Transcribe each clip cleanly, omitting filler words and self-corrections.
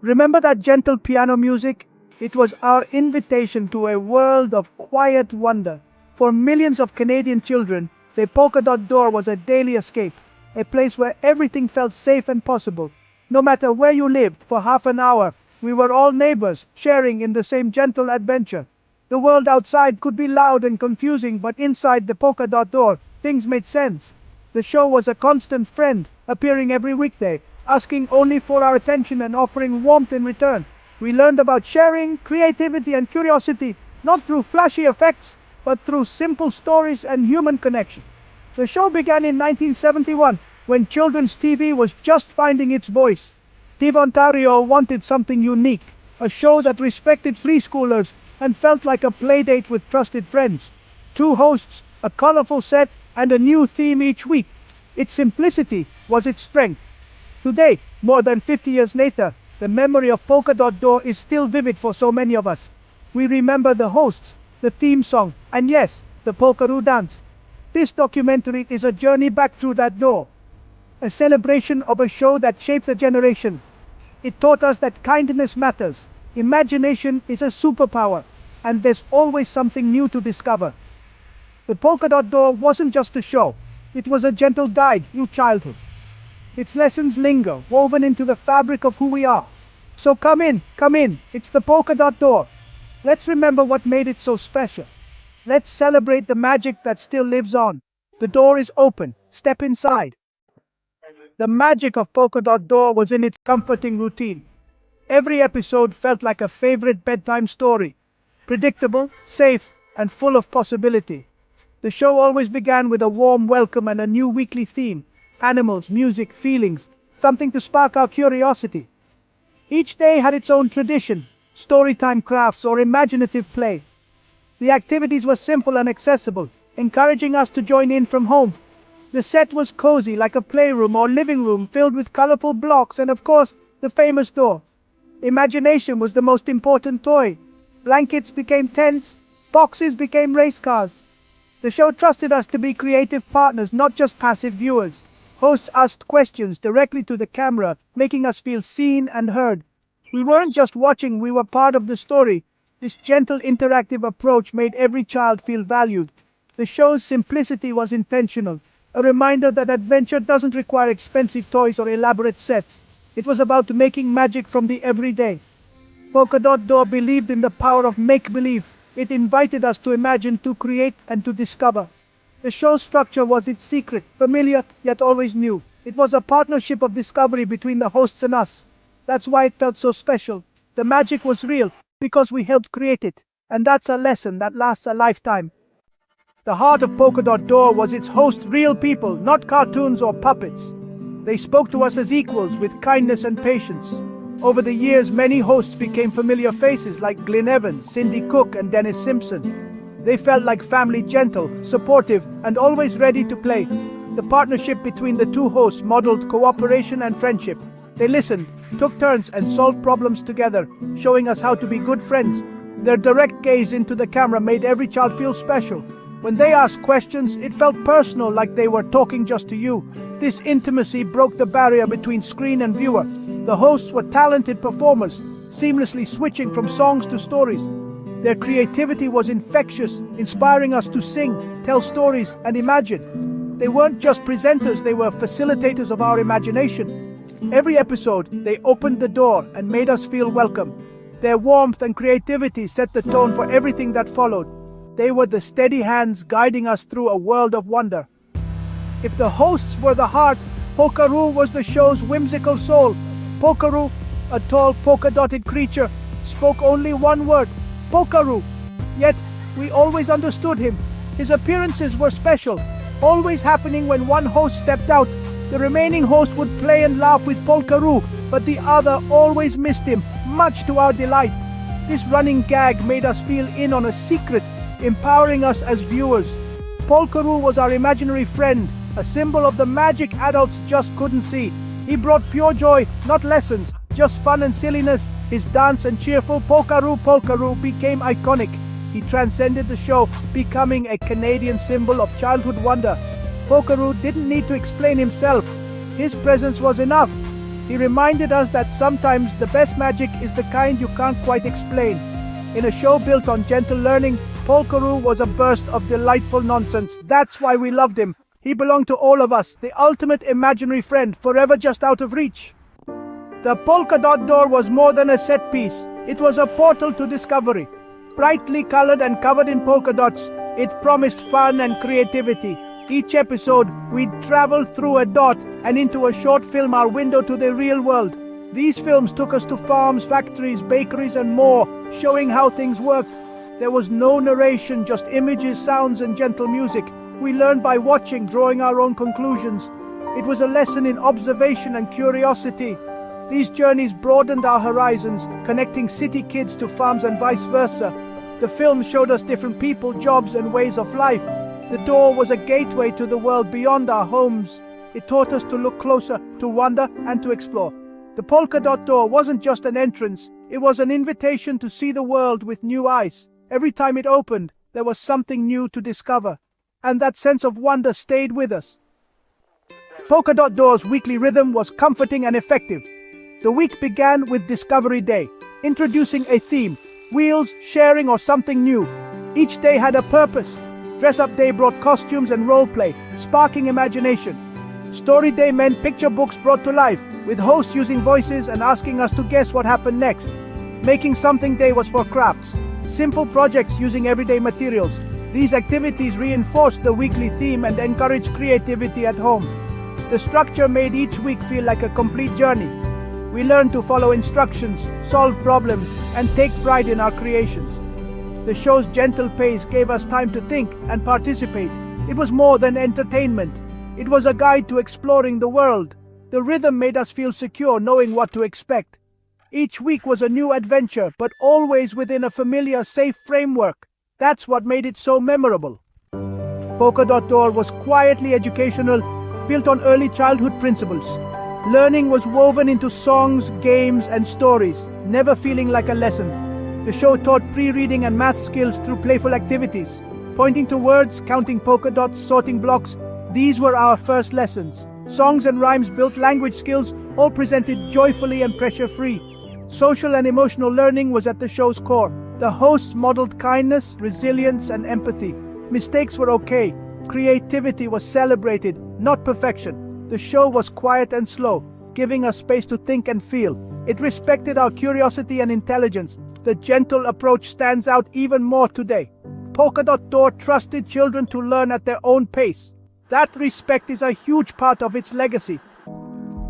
Remember that gentle piano music? It was our invitation to a world of quiet wonder. For millions of Canadian children, the Polka Dot Door was a daily escape, a place where everything felt safe and possible. No matter where you lived, for half an hour, we were all neighbors, sharing in the same gentle adventure. The world outside could be loud and confusing, but inside the Polka Dot Door, things made sense. The show was a constant friend, appearing every weekday, asking only for our attention and offering warmth in return. We learned about sharing, creativity, and curiosity, not through flashy effects, but through simple stories and human connection. The show began in 1971, when children's TV was just finding its voice. TV Ontario wanted something unique, a show that respected preschoolers and felt like a playdate with trusted friends. Two hosts, a colorful set, and a new theme each week. Its simplicity was its strength. Today, more than 50 years later, the memory of Polka Dot Door is still vivid for so many of us. We remember the hosts, the theme song, and yes, the polkaroo dance. This documentary is a journey back through that door, a celebration of a show that shaped a generation. It taught us that kindness matters, imagination is a superpower, and there's always something new to discover. The Polka Dot Door wasn't just a show, it was a gentle guide through childhood. Its lessons linger, woven into the fabric of who we are. So come in, it's the Polka Dot Door. Let's remember what made it so special. Let's celebrate the magic that still lives on. The door is open, step inside. The magic of Polka Dot Door was in its comforting routine. Every episode felt like a favorite bedtime story, predictable, safe, and full of possibility. The show always began with a warm welcome and a new weekly theme: animals, music, feelings, something to spark our curiosity. Each day had its own tradition, storytime crafts or imaginative play. The activities were simple and accessible, encouraging us to join in from home. The set was cozy, like a playroom or living room filled with colorful blocks and, of course, the famous door. Imagination was the most important toy. Blankets became tents, boxes became race cars. The show trusted us to be creative partners, not just passive viewers. Hosts asked questions directly to the camera, making us feel seen and heard. We weren't just watching, we were part of the story. This gentle, interactive approach made every child feel valued. The show's simplicity was intentional, a reminder that adventure doesn't require expensive toys or elaborate sets. It was about making magic from the everyday. Polka Dot Door believed in the power of make-believe. It invited us to imagine, to create, and to discover. The show's structure was its secret, familiar yet always new. It was a partnership of discovery between the hosts and us. That's why it felt so special. The magic was real, because we helped create it. And that's a lesson that lasts a lifetime. The heart of Polka Dot Door was its host, real people, not cartoons or puppets. They spoke to us as equals, with kindness and patience. Over the years, many hosts became familiar faces like Glyn Evans, Cindy Cook, and Dennis Simpson. They felt like family, gentle, supportive, and always ready to play. The partnership between the two hosts modeled cooperation and friendship. They listened, took turns, and solved problems together, showing us how to be good friends. Their direct gaze into the camera made every child feel special. When they asked questions, it felt personal, like they were talking just to you. This intimacy broke the barrier between screen and viewer. The hosts were talented performers, seamlessly switching from songs to stories. Their creativity was infectious, inspiring us to sing, tell stories, and imagine. They weren't just presenters, they were facilitators of our imagination. Every episode, they opened the door and made us feel welcome. Their warmth and creativity set the tone for everything that followed. They were the steady hands guiding us through a world of wonder. If the hosts were the heart, Polkaroo was the show's whimsical soul. Polkaroo, a tall polka-dotted creature, spoke only one word: Polkaroo. Yet, we always understood him. His appearances were special, always happening when one host stepped out. The remaining host would play and laugh with Polkaroo, but the other always missed him, much to our delight. This running gag made us feel in on a secret, empowering us as viewers. Polkaroo was our imaginary friend, a symbol of the magic adults just couldn't see. He brought pure joy, not lessons, just fun and silliness. His dance and cheerful Polkaroo became iconic. He transcended the show, becoming a Canadian symbol of childhood wonder. Polkaroo didn't need to explain himself. His presence was enough. He reminded us that sometimes the best magic is the kind you can't quite explain. In a show built on gentle learning, Polkaroo was a burst of delightful nonsense. That's why we loved him. He belonged to all of us, the ultimate imaginary friend, forever just out of reach. The Polka Dot Door was more than a set piece. It was a portal to discovery. Brightly colored and covered in polka dots, it promised fun and creativity. Each episode, we'd travel through a dot and into a short film, our window to the real world. These films took us to farms, factories, bakeries, and more, showing how things worked. There was no narration, just images, sounds, and gentle music. We learned by watching, drawing our own conclusions. It was a lesson in observation and curiosity. These journeys broadened our horizons, connecting city kids to farms and vice versa. The film showed us different people, jobs, and ways of life. The door was a gateway to the world beyond our homes. It taught us to look closer, to wonder, and to explore. The Polka Dot Door wasn't just an entrance, it was an invitation to see the world with new eyes. Every time it opened, there was something new to discover, and that sense of wonder stayed with us. Polka Dot Door's weekly rhythm was comforting and effective. The week began with Discovery Day, introducing a theme, wheels, sharing, or something new. Each day had a purpose. Dress-up day brought costumes and role-play, sparking imagination. Story Day meant picture books brought to life, with hosts using voices and asking us to guess what happened next. Making Something Day was for crafts, simple projects using everyday materials. These activities reinforced the weekly theme and encouraged creativity at home. The structure made each week feel like a complete journey. We learned to follow instructions, solve problems, and take pride in our creations. The show's gentle pace gave us time to think and participate. It was more than entertainment. It was a guide to exploring the world. The rhythm made us feel secure, knowing what to expect. Each week was a new adventure, but always within a familiar, safe framework. That's what made it so memorable. Polka Dot Door was quietly educational, built on early childhood principles. Learning was woven into songs, games, and stories, never feeling like a lesson. The show taught pre-reading and math skills through playful activities. Pointing to words, counting polka dots, sorting blocks, these were our first lessons. Songs and rhymes built language skills, all presented joyfully and pressure-free. Social and emotional learning was at the show's core. The hosts modeled kindness, resilience, and empathy. Mistakes were okay. Creativity was celebrated, not perfection. The show was quiet and slow, giving us space to think and feel. It respected our curiosity and intelligence. The gentle approach stands out even more today. Polka Dot Door trusted children to learn at their own pace. That respect is a huge part of its legacy.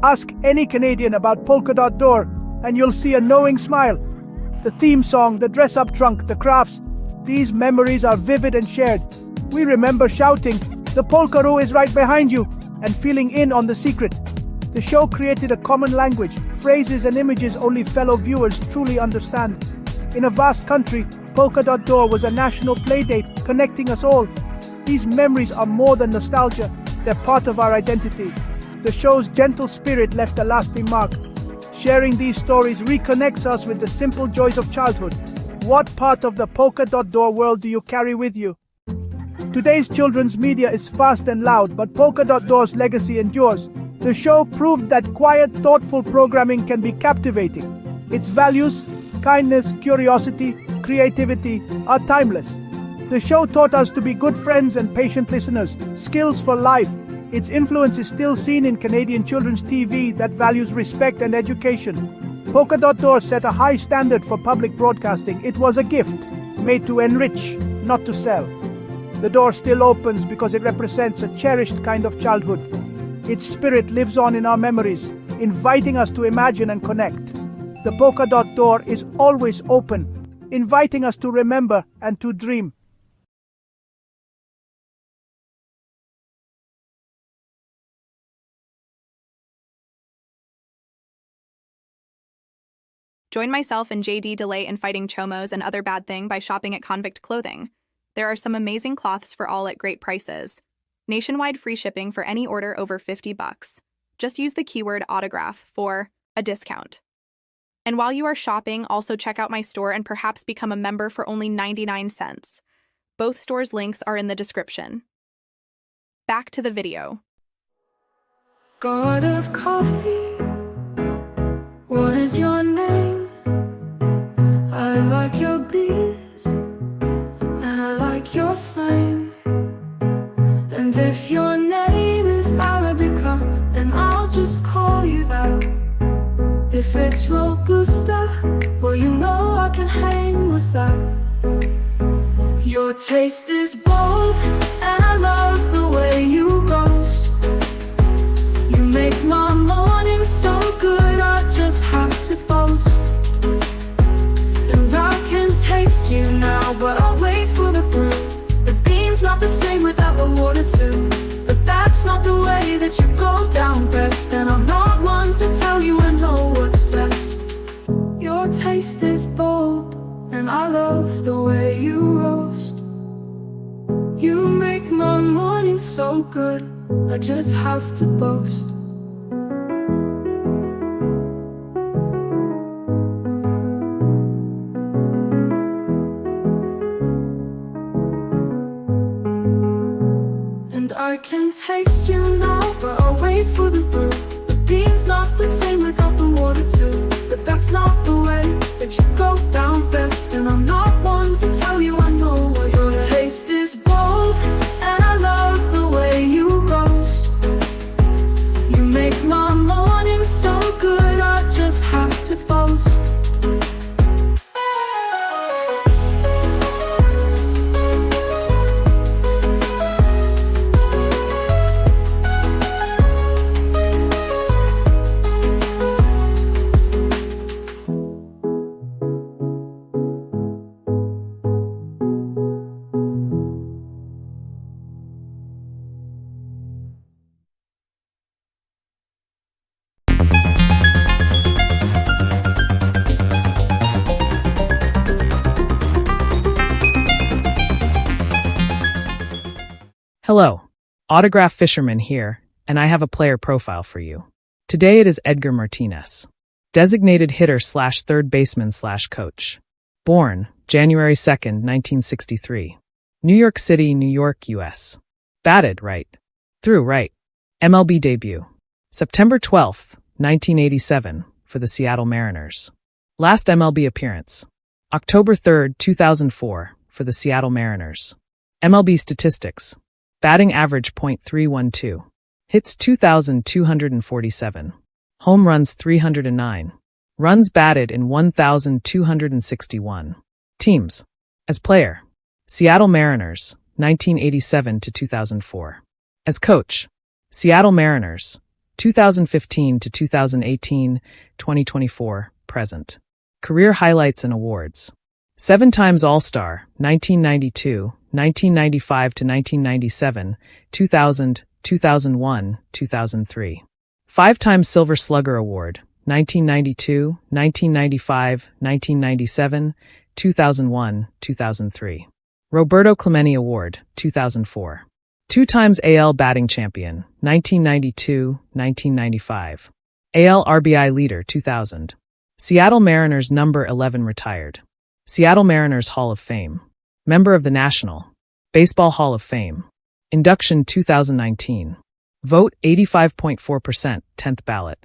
Ask any Canadian about Polka Dot Door, and you'll see a knowing smile. The theme song, the dress-up trunk, the crafts, these memories are vivid and shared. We remember shouting, "The Polkaroo is right behind you," and feeling in on the secret. The show created a common language, phrases and images only fellow viewers truly understand. In a vast country, Polka Dot Door was a national playdate connecting us all. These memories are more than nostalgia, they're part of our identity. The show's gentle spirit left a lasting mark. Sharing these stories reconnects us with the simple joys of childhood. What part of the Polka Dot Door world do you carry with you? Today's children's media is fast and loud, but Polka Dot Door's legacy endures. The show proved that quiet, thoughtful programming can be captivating. Its values, kindness, curiosity, creativity are timeless. The show taught us to be good friends and patient listeners, skills for life. Its influence is still seen in Canadian children's TV that values respect and education. Polka Dot Door set a high standard for public broadcasting. It was a gift, made to enrich, not to sell. The door still opens because it represents a cherished kind of childhood. Its spirit lives on in our memories, inviting us to imagine and connect. The Polka Dot Door is always open, inviting us to remember and to dream. Join myself and JD Delay in fighting chomos and other bad thing by shopping at Convict Clothing. There are some amazing cloths for all at great prices. Nationwide free shipping for any order over $50. Just use the keyword autograph for a discount. And while you are shopping, also check out my store and perhaps become a member for only 99 cents. Both stores' links are in the description. Back to the video. God of coffee, What is your name? I like your beers, and I like your flame. And if your name is Arabica, then I'll just call you that. If it's Robusta, well, you know I can hang with that. Your taste is bold, and I love the way you roast. You make my morning so good, I just have to boast. And I can taste you now, but I'll wait for the brew. The bean's not the same without the water too. But that's not the way that you go down best, and I'm not one to tell you I know what's best. Your taste is bold, and I love the way you roast. You make my morning so good, I just have to boast. And I can taste you now, but I'll wait for the brew. The bean's not the same without the water too. But that's not the way that you go down best, and I'm not one to tell you I know what your taste is bold, and I love the way you roast. You make my morning so good, I just have to boast. Hello, Autograph Fisherman here, and I have a player profile for you. Today it is Edgar Martinez, designated hitter / third baseman / coach. Born January 2nd, 1963. New York City, New York, U.S. Batted right. Threw right. MLB debut. September 12th, 1987, for the Seattle Mariners. Last MLB appearance. October 3rd, 2004, for the Seattle Mariners. MLB statistics. Batting average .312. Hits 2,247. Home runs 309. Runs batted in 1,261. Teams. As player, Seattle Mariners, 1987 to 2004. As coach, Seattle Mariners, 2015 to 2018, 2024, present. Career highlights and awards. 7 times All-Star, 1992, 1995 to 1997, 2000, 2001, 2003. 5 times Silver Slugger Award, 1992, 1995, 1997, 2001, 2003. Roberto Clemente Award, 2004. 2 times AL Batting Champion, 1992, 1995. AL RBI Leader, 2000. Seattle Mariners number 11 retired. Seattle Mariners Hall of Fame. Member of the National Baseball Hall of Fame. Induction 2019. Vote 85.4%, 10th ballot.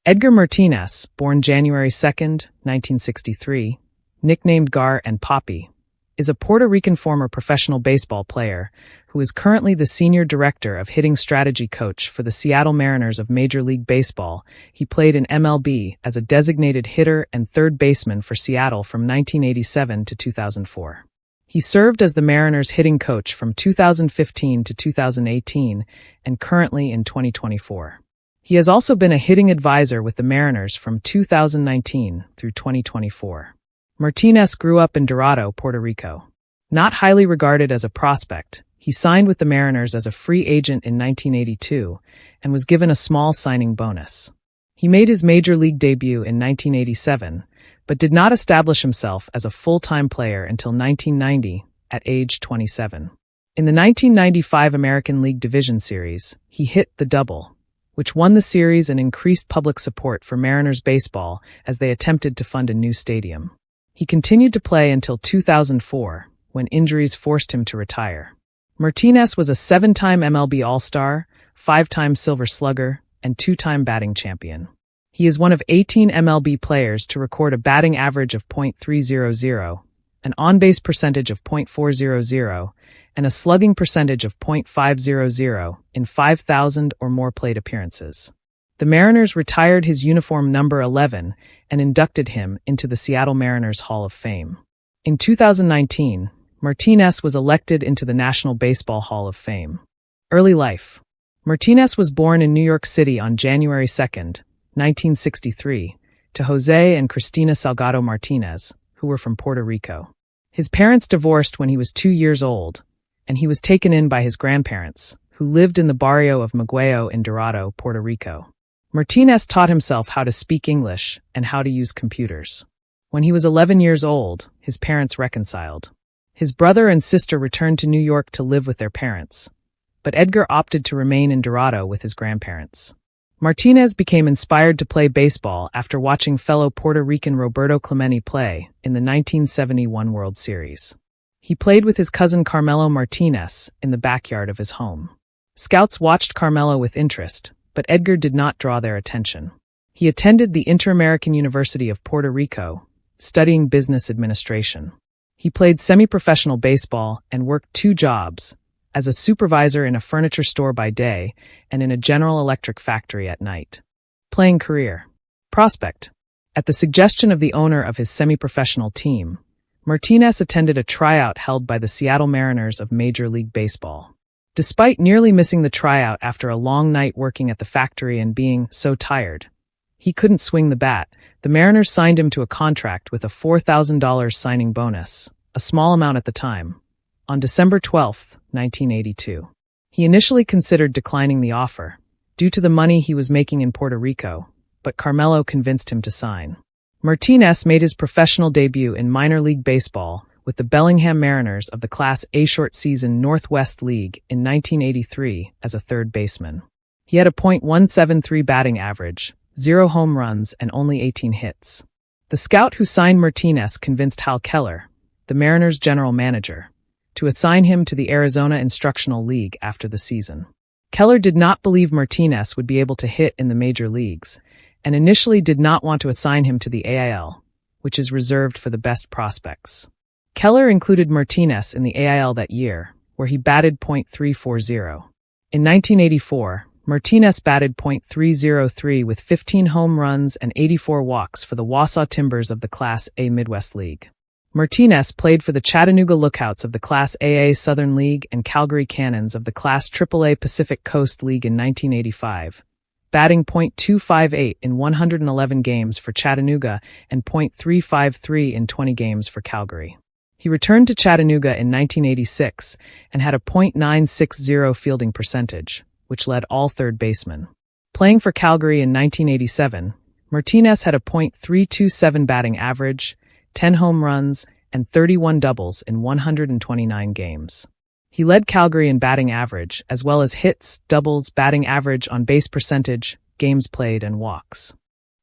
Edgar Martinez, born January 2nd, 1963, nicknamed Gar and Poppy, is a Puerto Rican former professional baseball player who is currently the Senior Director of Hitting Strategy Coach for the Seattle Mariners of Major League Baseball. He played in MLB as a designated hitter and third baseman for Seattle from 1987 to 2004. He served as the Mariners hitting coach from 2015 to 2018 and currently in 2024. He has also been a hitting advisor with the Mariners from 2019 through 2024. Martinez grew up in Dorado, Puerto Rico. Not highly regarded as a prospect, he signed with the Mariners as a free agent in 1982 and was given a small signing bonus. He made his major league debut in 1987, but did not establish himself as a full-time player until 1990 at age 27. In the 1995 American League Division Series, he hit the double, which won the series and increased public support for Mariners baseball as they attempted to fund a new stadium. He continued to play until 2004, when injuries forced him to retire. Martinez was a 7-time MLB All-Star, 5-time Silver Slugger, and 2-time batting champion. He is one of 18 MLB players to record a batting average of .300, an on-base percentage of .400, and a slugging percentage of .500 in 5,000 or more plate appearances. The Mariners retired his uniform number 11 and inducted him into the Seattle Mariners Hall of Fame. In 2019, Martinez was elected into the National Baseball Hall of Fame. Early life. Martinez was born in New York City on January 2, 1963, to Jose and Cristina Salgado Martinez, who were from Puerto Rico. His parents divorced when he was 2 years old, and he was taken in by his grandparents, who lived in the barrio of Magueo in Dorado, Puerto Rico. Martinez taught himself how to speak English and how to use computers. When he was 11 years old, his parents reconciled. His brother and sister returned to New York to live with their parents, but Edgar opted to remain in Dorado with his grandparents. Martinez became inspired to play baseball after watching fellow Puerto Rican Roberto Clemente play in the 1971 World Series. He played with his cousin Carmelo Martinez in the backyard of his home. Scouts watched Carmelo with interest, but Edgar did not draw their attention. He attended the Inter-American University of Puerto Rico, studying business administration. He played semi-professional baseball and worked 2 jobs, as a supervisor in a furniture store by day and in a General Electric factory at night. Playing career. Prospect. At the suggestion of the owner of his semi-professional team, Martinez attended a tryout held by the Seattle Mariners of Major League Baseball. Despite nearly missing the tryout after a long night working at the factory and being so tired, he couldn't swing the bat. The Mariners signed him to a contract with a $4,000 signing bonus, a small amount at the time, on December 12, 1982. He initially considered declining the offer, due to the money he was making in Puerto Rico, but Carmelo convinced him to sign. Martinez made his professional debut in minor league baseball with the Bellingham Mariners of the Class A short-season Northwest League in 1983 as a third baseman. He had a .173 batting average, 0 home runs, and only 18 hits. The scout who signed Martinez convinced Hal Keller, the Mariners' general manager, to assign him to the Arizona Instructional League after the season. Keller did not believe Martinez would be able to hit in the major leagues, and initially did not want to assign him to the AIL, which is reserved for the best prospects. Keller included Martinez in the AIL that year, where he batted .340. In 1984, Martinez batted .303 with 15 home runs and 84 walks for the Wausau Timbers of the Class A Midwest League. Martinez played for the Chattanooga Lookouts of the Class AA Southern League and Calgary Cannons of the Class AAA Pacific Coast League in 1985, batting .258 in 111 games for Chattanooga and .353 in 20 games for Calgary. He returned to Chattanooga in 1986 and had a .960 fielding percentage, which led all third basemen. Playing for Calgary in 1987, Martinez had a .327 batting average, 10 home runs, and 31 doubles in 129 games. He led Calgary in batting average, as well as hits, doubles, batting average, on base percentage, games played, and walks.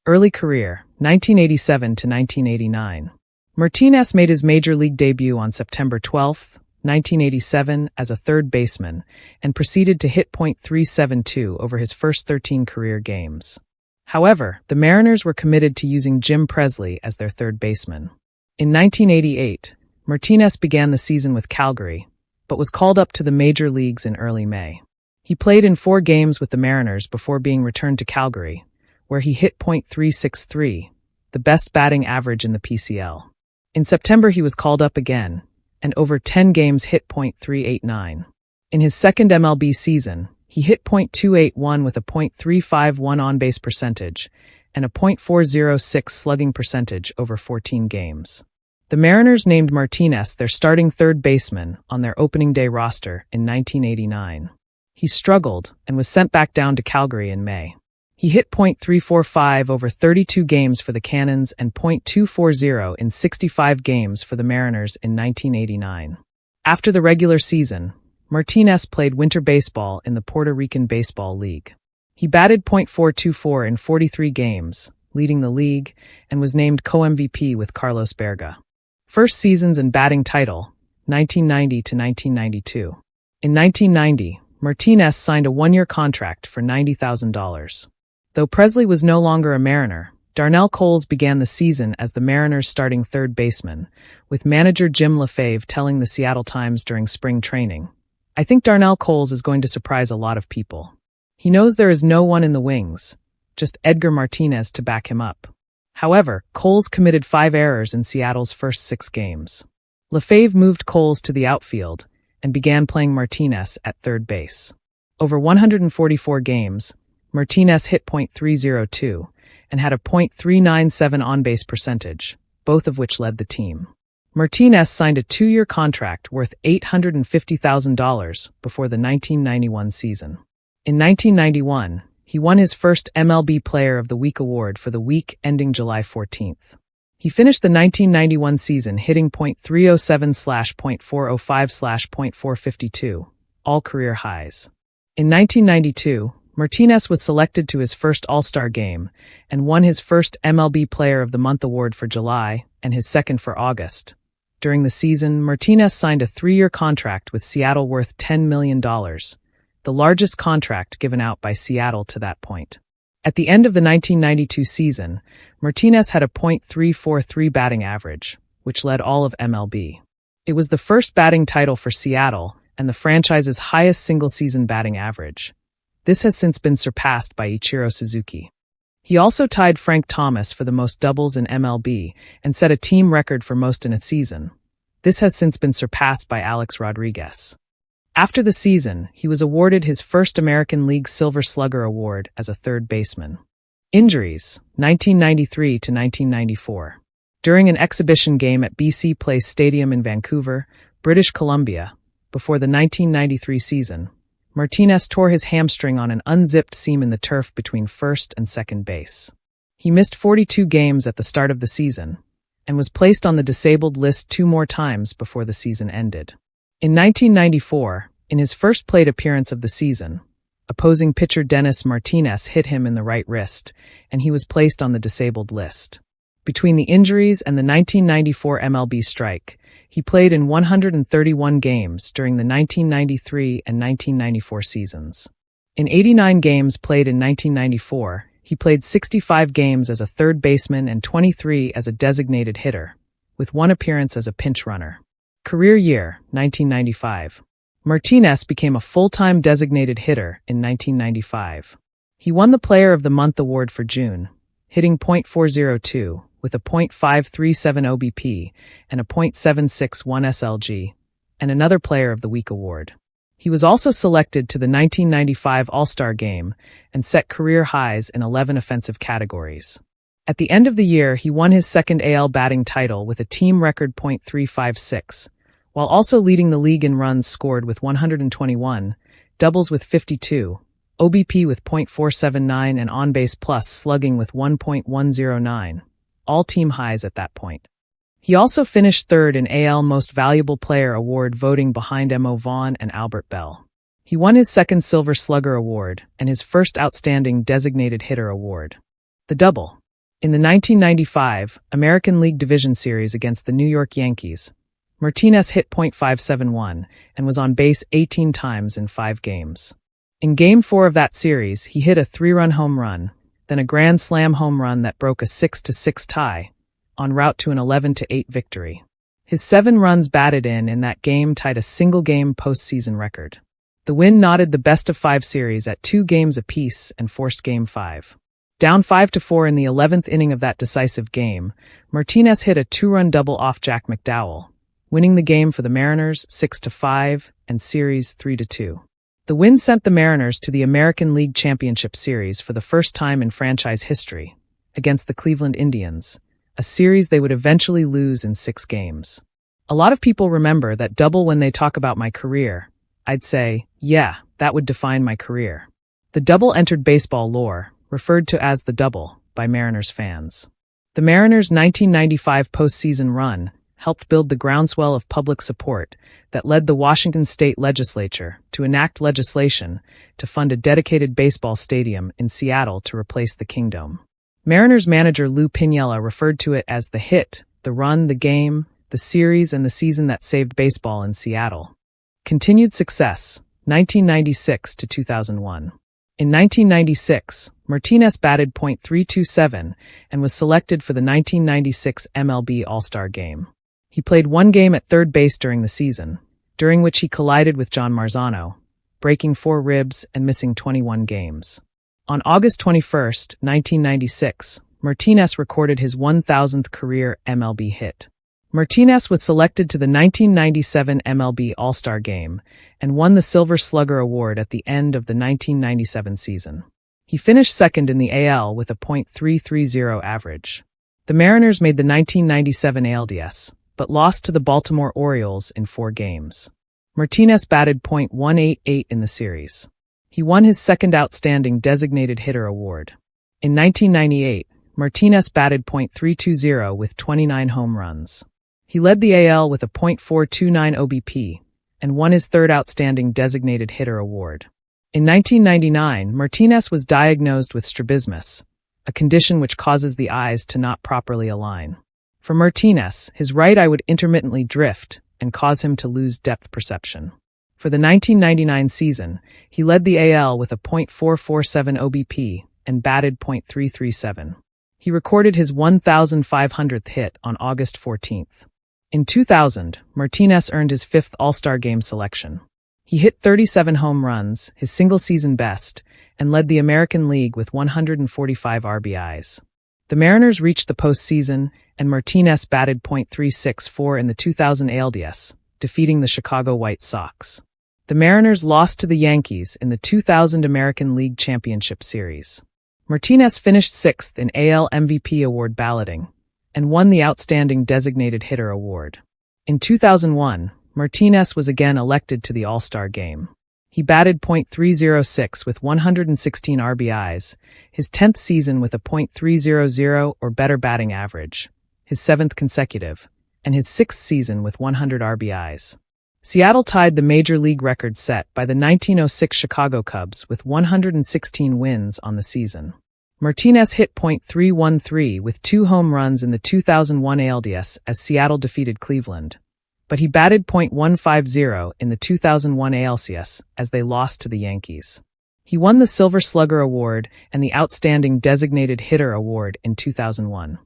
Early career, 1987 to 1989. Martinez made his major league debut on September 12, 1987, as a third baseman, and proceeded to hit .372 over his first 13 career games. However, the Mariners were committed to using Jim Presley as their third baseman. In 1988, Martinez began the season with Calgary, but was called up to the major leagues in early May. He played in 4 games with the Mariners before being returned to Calgary, where he hit .363, the best batting average in the PCL. In September he was called up again, and over 10 games hit .389. In his second MLB season, he hit .281 with a .351 on-base percentage and a .406 slugging percentage over 14 games. The Mariners named Martinez their starting third baseman on their opening day roster in 1989. He struggled and was sent back down to Calgary in May. He hit .345 over 32 games for the Cannons and .240 in 65 games for the Mariners in 1989. After the regular season, Martinez played winter baseball in the Puerto Rican Baseball League. He batted .424 in 43 games, leading the league, and was named co-MVP with Carlos Berga. First seasons and batting title, 1990 to 1992. In 1990, Martinez signed a 1-year contract for $90,000. Though Presley was no longer a Mariner, Darnell Coles began the season as the Mariners' starting third baseman, with manager Jim LaFave telling the Seattle Times during spring training, "I think Darnell Coles is going to surprise a lot of people. He knows there is no one in the wings, just Edgar Martinez to back him up." However, Coles committed 5 errors in Seattle's first 6 games. LaFave moved Coles to the outfield and began playing Martinez at third base. Over 144 games, Martinez hit .302 and had a .397 on-base percentage, both of which led the team. Martinez signed a 2-year contract worth $850,000 before the 1991 season. In 1991, he won his first MLB Player of the Week award for the week ending July 14th. He finished the 1991 season hitting .307/.405/.452, all career highs. In 1992, Martinez was selected to his first All-Star game and won his first MLB Player of the Month award for July and his second for August. During the season, Martinez signed a 3-year contract with Seattle worth $10 million, the largest contract given out by Seattle to that point. At the end of the 1992 season, Martinez had a .343 batting average, which led all of MLB. It was the first batting title for Seattle and the franchise's highest single-season batting average. This has since been surpassed by Ichiro Suzuki. He also tied Frank Thomas for the most doubles in MLB and set a team record for most in a season. This has since been surpassed by Alex Rodriguez. After the season, he was awarded his first American League Silver Slugger Award as a third baseman. Injuries, 1993 to 1994. During an exhibition game at BC Place Stadium in Vancouver, British Columbia, before the 1993 season, Martinez tore his hamstring on an unzipped seam in the turf between first and second base. He missed 42 games at the start of the season and was placed on the disabled list 2 more times before the season ended. In 1994, in his first plate appearance of the season, opposing pitcher Dennis Martinez hit him in the right wrist, and he was placed on the disabled list. Between the injuries and the 1994 MLB strike, he played in 131 games during the 1993 and 1994 seasons. In 89 games played in 1994, he played 65 games as a third baseman and 23 as a designated hitter, with 1 appearance as a pinch runner. Career year, 1995. Martinez became a full-time designated hitter in 1995. He won the Player of the Month award for June, hitting .402 with a .537 OBP and a .761 SLG, and another Player of the Week award. He was also selected to the 1995 All-Star Game and set career highs in 11 offensive categories. At the end of the year, he won his second AL batting title with a team record .356, while also leading the league in runs scored with 121, doubles with 52, OBP with .479 and on-base plus slugging with 1.109, all team highs at that point. He also finished third in AL Most Valuable Player award voting behind Mo Vaughn and Albert Bell. He won his second Silver Slugger award and his first Outstanding Designated Hitter award. The double. In the 1995 American League Division Series against the New York Yankees, Martinez hit .571 and was on base 18 times in 5 games. In Game 4 of that series, he hit a 3-run home run, then a grand slam home run that broke a 6-6 tie, en route to an 11-8 victory. His 7 runs batted in that game tied a single-game postseason record. The win knotted the best-of-5 series at 2 games apiece and forced Game 5. Down 5-4 in the 11th inning of that decisive game, Martinez hit a 2-run double off Jack McDowell, winning the game for the Mariners 6-5 and series 3-2. The win sent the Mariners to the American League Championship Series for the first time in franchise history, against the Cleveland Indians, a series they would eventually lose in 6 games. A lot of people remember that double when they talk about my career. I'd say, yeah, that would define my career. The double entered baseball lore, referred to as the double by Mariners fans. The Mariners' 1995 postseason run helped build the groundswell of public support that led the Washington state legislature to enact legislation to fund a dedicated baseball stadium in Seattle to replace the Kingdome. Mariners manager Lou Piniella referred to it as the hit, the run, the game, the series, and the season that saved baseball in Seattle. Continued success, 1996 to 2001. In 1996, Martinez batted .327 and was selected for the 1996 MLB All-Star Game. He played one game at third base during the season, during which he collided with John Marzano, breaking 4 ribs and missing 21 games. On August 21, 1996, Martinez recorded his 1,000th career MLB hit. Martinez was selected to the 1997 MLB All-Star Game and won the Silver Slugger Award at the end of the 1997 season. He finished second in the AL with a .330 average. The Mariners made the 1997 ALDS, but lost to the Baltimore Orioles in 4 games. Martinez batted .188 in the series. He won his second Outstanding Designated Hitter award. In 1998, Martinez batted .320 with 29 home runs. He led the AL with a .429 OBP and won his third Outstanding Designated Hitter award. In 1999, Martinez was diagnosed with strabismus, a condition which causes the eyes to not properly align. For Martinez, his right eye would intermittently drift and cause him to lose depth perception. For the 1999 season, he led the AL with a .447 OBP and batted .337. He recorded his 1,500th hit on August 14th. In 2000, Martinez earned his 5th All-Star Game selection. He hit 37 home runs, his single-season best, and led the American League with 145 RBIs. The Mariners reached the postseason, and Martinez batted .364 in the 2000 ALDS, defeating the Chicago White Sox. The Mariners lost to the Yankees in the 2000 American League Championship Series. Martinez finished 6th in AL MVP award balloting and won the Outstanding Designated Hitter award. In 2001, Martinez was again elected to the All-Star Game. He batted .306 with 116 RBIs, his 10th season with a .300 or better batting average, his 7th consecutive, and his 6th season with 100 RBIs. Seattle tied the Major League record set by the 1906 Chicago Cubs with 116 wins on the season. Martinez hit .313 with 2 home runs in the 2001 ALDS as Seattle defeated Cleveland, but he batted .150 in the 2001 ALCS as they lost to the Yankees. He won the Silver Slugger Award and the Outstanding Designated Hitter Award in 2001.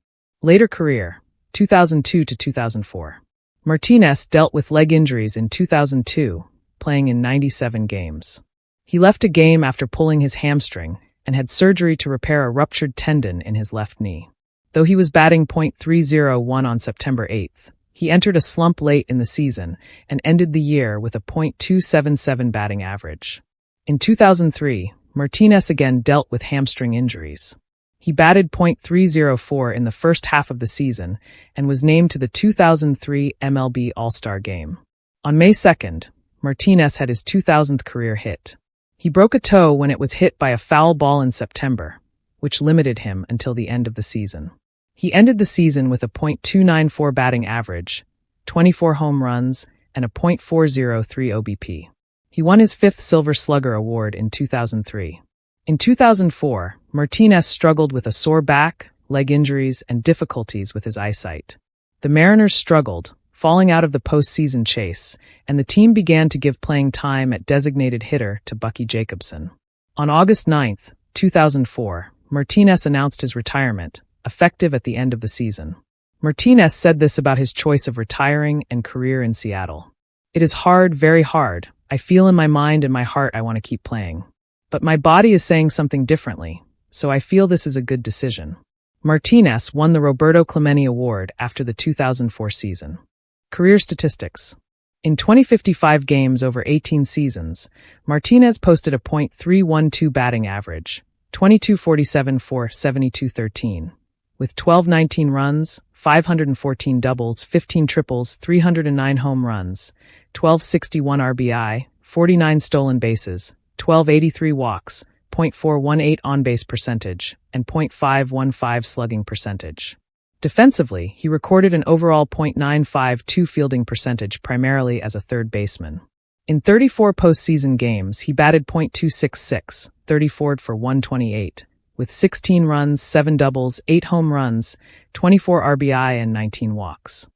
Later career, 2002 to 2004. Martinez dealt with leg injuries in 2002, playing in 97 games. He left a game after pulling his hamstring and had surgery to repair a ruptured tendon in his left knee. Though he was batting .301 on September 8th, he entered a slump late in the season and ended the year with a .277 batting average. In 2003, Martinez again dealt with hamstring injuries. He batted .304 in the first half of the season and was named to the 2003 MLB All-Star Game. On May 2nd, Martinez had his 2,000th career hit. He broke a toe when it was hit by a foul ball in September, which limited him until the end of the season. He ended the season with a .294 batting average, 24 home runs, and a .403 OBP. He won his 5th Silver Slugger Award in 2003. In 2004, Martinez struggled with a sore back, leg injuries, and difficulties with his eyesight. The Mariners struggled, falling out of the postseason chase, and the team began to give playing time at designated hitter to Bucky Jacobson. On August 9, 2004, Martinez announced his retirement, effective at the end of the season. Martinez said this about his choice of retiring and career in Seattle. "It is hard, very hard. I feel in my mind and my heart I want to keep playing. But my body is saying something differently, so I feel this is a good decision." Martinez won the Roberto Clemente Award after the 2004 season. Career statistics. In 2055 games over 18 seasons, Martinez posted a .312 batting average, 2247 for 7213, with 1219 runs, 514 doubles, 15 triples, 309 home runs, 1261 RBI, 49 stolen bases, 1283 walks, .418 on-base percentage, and .515 slugging percentage. Defensively, he recorded an overall .952 fielding percentage primarily as a third baseman. In 34 postseason games, he batted .266, 34 for 128, with 16 runs, 7 doubles, 8 home runs, 24 RBI, and 19 walks.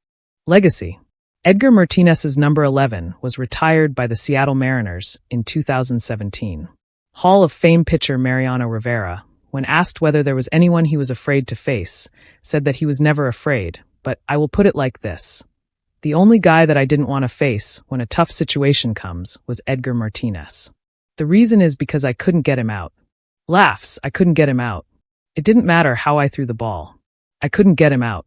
Legacy. Edgar Martinez's number 11 was retired by the Seattle Mariners in 2017. Hall of Fame pitcher Mariano Rivera, when asked whether there was anyone he was afraid to face, said that he was never afraid, but I will put it like this. The only guy that I didn't want to face when a tough situation comes was Edgar Martinez. The reason is because I couldn't get him out. Laughs, I couldn't get him out. It didn't matter how I threw the ball. I couldn't get him out.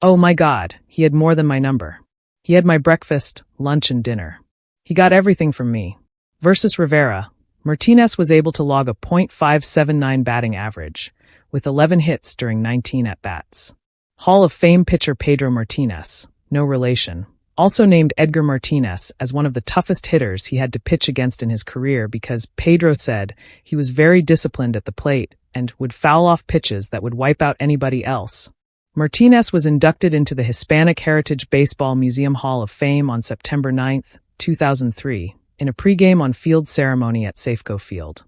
Oh my God, he had more than my number. He had my breakfast, lunch, and dinner. He got everything from me. Versus Rivera, Martinez was able to log a .579 batting average, with 11 hits during 19 at-bats. Hall of Fame pitcher Pedro Martinez, no relation, also named Edgar Martinez as one of the toughest hitters he had to pitch against in his career because Pedro said he was very disciplined at the plate and would foul off pitches that would wipe out anybody else. Martinez was inducted into the Hispanic Heritage Baseball Museum Hall of Fame on September 9, 2003, in a pregame on-field ceremony at Safeco Field.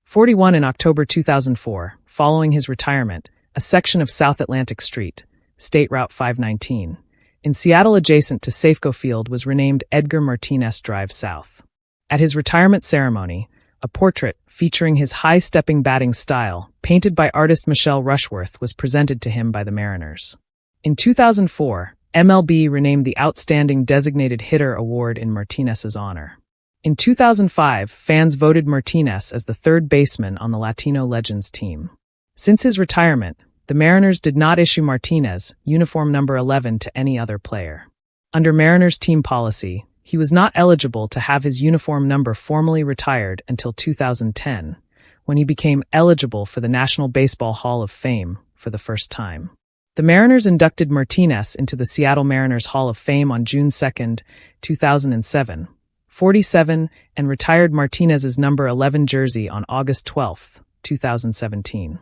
41 in October 2004, following his retirement, a section of South Atlantic Street, State Route 519, in Seattle adjacent to Safeco Field was renamed Edgar Martinez Drive South. At his retirement ceremony, a portrait featuring his high-stepping batting style, painted by artist Michelle Rushworth, was presented to him by the Mariners. In 2004, MLB renamed the Outstanding Designated Hitter Award in Martinez's honor. In 2005, fans voted Martinez as the third baseman on the Latino Legends team. Since his retirement, the Mariners did not issue Martinez, uniform number 11, to any other player. Under Mariners team policy, he was not eligible to have his uniform number formally retired until 2010, when he became eligible for the National Baseball Hall of Fame for the first time. The Mariners inducted Martinez into the Seattle Mariners Hall of Fame on June 2, 2007, 47, and retired Martinez's number 11 jersey on August 12, 2017.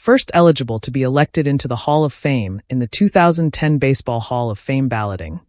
First eligible to be elected into the Hall of Fame in the 2010 Baseball Hall of Fame balloting,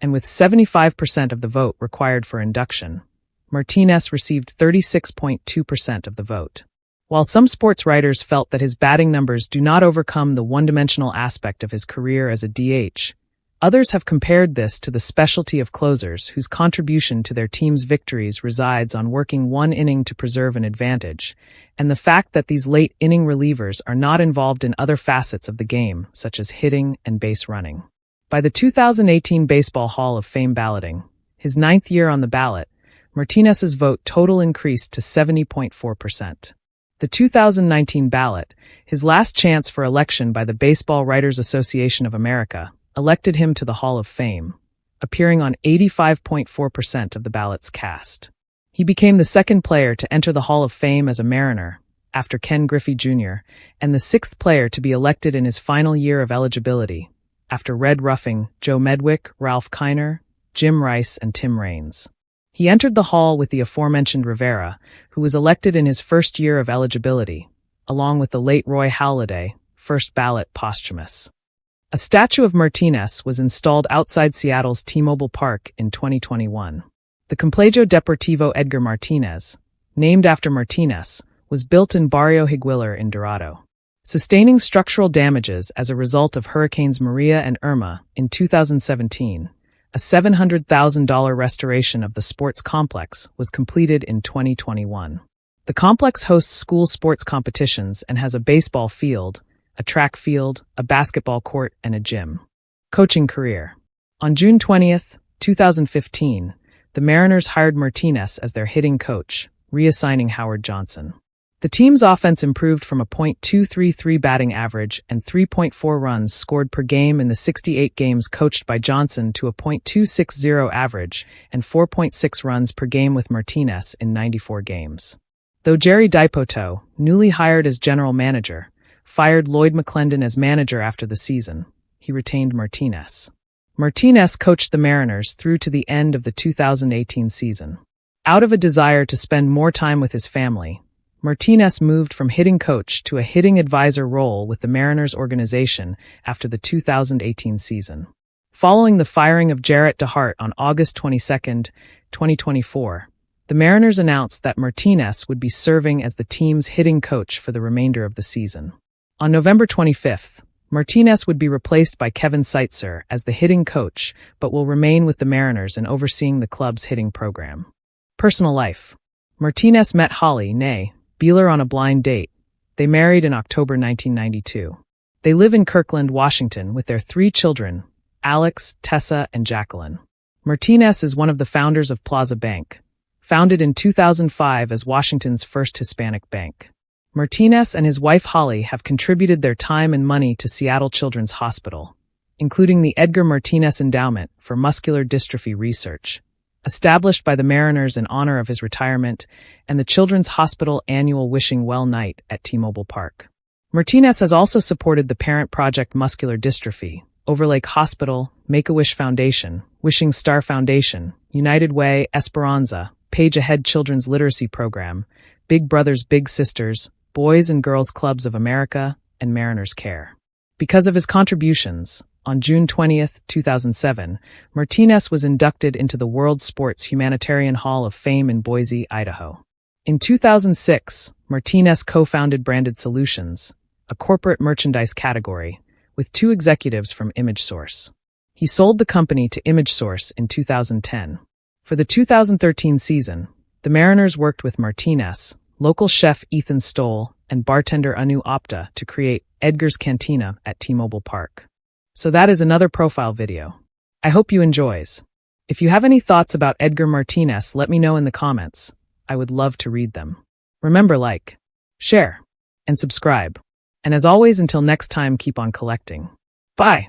and with 75% of the vote required for induction, Martinez received 36.2% of the vote. While some sports writers felt that his batting numbers do not overcome the one-dimensional aspect of his career as a DH, others have compared this to the specialty of closers whose contribution to their team's victories resides on working one inning to preserve an advantage, and the fact that these late-inning relievers are not involved in other facets of the game, such as hitting and base running. By the 2018 Baseball Hall of Fame balloting, his 9th year on the ballot, Martinez's vote total increased to 70.4%. The 2019 ballot, his last chance for election by the Baseball Writers Association of America, elected him to the Hall of Fame, appearing on 85.4% of the ballots cast. He became the second player to enter the Hall of Fame as a Mariner, after Ken Griffey Jr., and the sixth player to be elected in his final year of eligibility, after Red Ruffing, Joe Medwick, Ralph Kiner, Jim Rice, and Tim Raines. He entered the Hall with the aforementioned Rivera, who was elected in his first year of eligibility, along with the late Roy Halladay, first ballot posthumous. A statue of Martinez was installed outside Seattle's T-Mobile Park in 2021. The Complejo Deportivo Edgar Martinez, named after Martinez, was built in Barrio Higuelar in Dorado. Sustaining structural damages as a result of Hurricanes Maria and Irma in 2017, a $700,000 restoration of the sports complex was completed in 2021. The complex hosts school sports competitions and has a baseball field, a track field, a basketball court, and a gym. Coaching career. On June 20, 2015, the Mariners hired Martinez as their hitting coach, reassigning Howard Johnson. The team's offense improved from a .233 batting average and 3.4 runs scored per game in the 68 games coached by Johnson to a .260 average and 4.6 runs per game with Martinez in 94 games. Though Jerry Dipoto, newly hired as general manager, fired Lloyd McClendon as manager after the season, he retained Martinez. Martinez coached the Mariners through to the end of the 2018 season. Out of a desire to spend more time with his family, Martinez moved from hitting coach to a hitting advisor role with the Mariners organization after the 2018 season. Following the firing of Jarrett DeHart on August 22, 2024, the Mariners announced that Martinez would be serving as the team's hitting coach for the remainder of the season. On November 25th, Martinez would be replaced by Kevin Seitzer as the hitting coach, but will remain with the Mariners in overseeing the club's hitting program. Personal life. Martinez met Holly, née Beeler on a blind date. They married in October 1992. They live in Kirkland, Washington, with their 3 children, Alex, Tessa, and Jacqueline. Martinez is one of the founders of Plaza Bank, founded in 2005 as Washington's first Hispanic bank. Martinez and his wife Holly have contributed their time and money to Seattle Children's Hospital, including the Edgar Martinez Endowment for Muscular Dystrophy Research, established by the Mariners in honor of his retirement, and the Children's Hospital annual Wishing Well Night at T-Mobile Park. Martinez has also supported the parent project Muscular Dystrophy, Overlake Hospital, Make-A-Wish Foundation, Wishing Star Foundation, United Way, Esperanza, Page Ahead Children's Literacy Program, Big Brothers Big Sisters, Boys and Girls Clubs of America, and Mariners Care. Because of his contributions, on June 20, 2007, Martinez was inducted into the World Sports Humanitarian Hall of Fame in Boise, Idaho. In 2006, Martinez co-founded Branded Solutions, a corporate merchandise category, with 2 executives from ImageSource. He sold the company to ImageSource in 2010. For the 2013 season, the Mariners worked with Martinez, local chef Ethan Stoll, and bartender Anu Apta to create Edgar's Cantina at T-Mobile Park. So that is another profile video. I hope you enjoys. If you have any thoughts about Edgar Martinez, let me know in the comments. I would love to read them. Remember, like, share, and subscribe. And as always, until next time, keep on collecting. Bye!